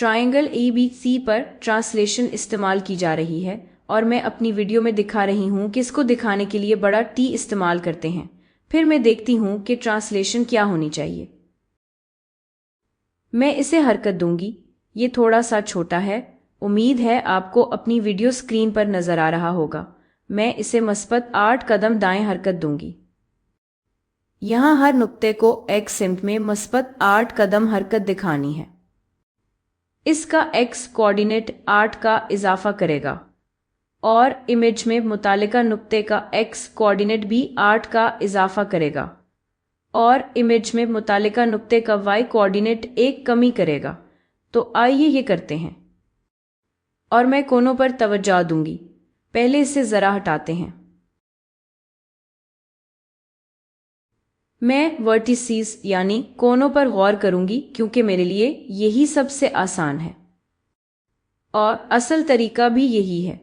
Triangle ABC पर translation इस्तेमाल की जा रही है और मैं अपनी वीडियो में दिखा रही हूँ कि इसको दिखाने के लिए बड़ा T इस्तेमाल करते हैं। फिर मैं देखती हूँ कि ट्रांसलेशन क्या होनी चाहिए। मैं इसे हरकत दूंगी। ये थोड़ा सा छोटा है। उम्मीद है आपको अपनी वीडियो स्क्रीन पर नजर आ रहा होगा। मैं इसे मस्बत 8 कदम दाएं हरकत दूंगी। यहाँ हर नुक्ते को X सिम्ट में मस्बत 8 कदम हरकत दिखानी है। इसका X कोऑर्डिनेट 8 का इजाफा करेगा और इमेज में मुतालिका नुक्ते का X कोऑर्डिनेट भी 8 का इजाफा करेगा और इमेज में मुतालिका नुक्ते का Y कोऑर्डिनेट 1 कमी करेगा। तो आइए ये करते हैं और मैं कोनों पर तवज्जो दूंगी। पहले इसे जरा हटाते हैं। मैं वर्टिसेस यानी कोनों पर गौर करूंगी क्योंकि मेरे लिए यही सबसे आसान है और असल तरीका भी यही है।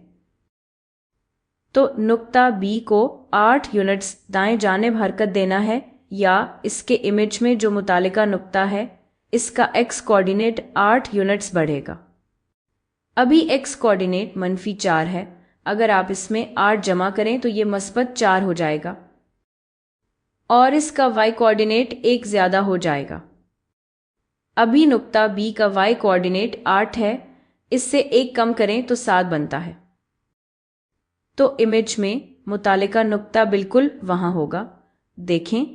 तो नुक्ता B को 8 यूनिट्स दाएं जानिब हरकत देना है या इसके इमेज में जो मुतालिका नुक्ता है इसका X कोऑर्डिनेट 8 यूनिट्स बढ़ेगा। अभी X कोऑर्डिनेट -4 है। अगर आप इसमें 8 जमा करें तो ये मस्बत 4 हो जाएगा और इसका Y कोऑर्डिनेट 1 ज्यादा हो जाएगा। अभी नुक्ता B का Y कोऑर्डिनेट 8 है। इससे 1 कम करें तो 7 बनता है। तो इमेज में मुतालिका नुक्ता बिल्कुल वहां होगा। देखें,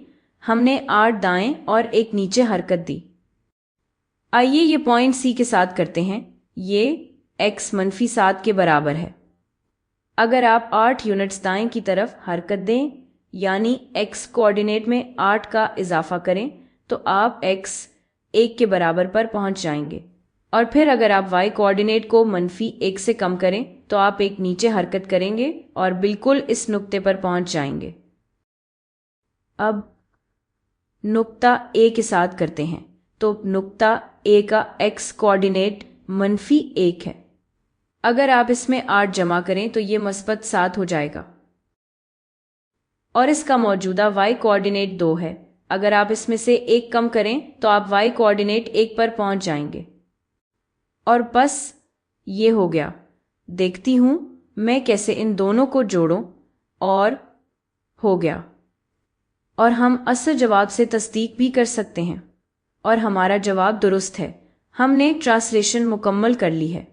हमने 8 दाएं और 1 नीचे हरकत दी। आइए ये पॉइंट C के साथ करते हैं। ये X -7 के बराबर है। अगर आप 8 यूनिट्स दाएं की तरफ हरकत दें यानी X कोऑर्डिनेट में 8 का इजाफा करें तो आप X 1 के बराबर पर पहुंच जाएंगे और फिर अगर आप Y कोऑर्डिनेट को -1 से कम करें तो आप 1 नीचे हरकत करेंगे और बिल्कुल इस नुक्ते पर पहुंच जाएंगे। अब नुक्ता A के साथ करते हैं। तो नुक्ता A का X कोऑर्डिनेट -1 है। अगर आप इसमें 8 जमा करें तो ये मस्बत 7 हो जाएगा और इसका मौजूदा Y कोऑर्डिनेट 2 है। अगर आप इसमें से 1 कम करें तो आप Y कोऑर्डिनेट 1 पर पहुंच जाएंगे और बस ये हो गया। देखती हूं मैं कैसे इन दोनों को जोड़ूं और हो गया। और हम असल जवाब से तस्दीक भी कर सकते हैं और हमारा जवाब दुरुस्त है। हमने ट्रांसलेशन मुकम्मल कर ली है।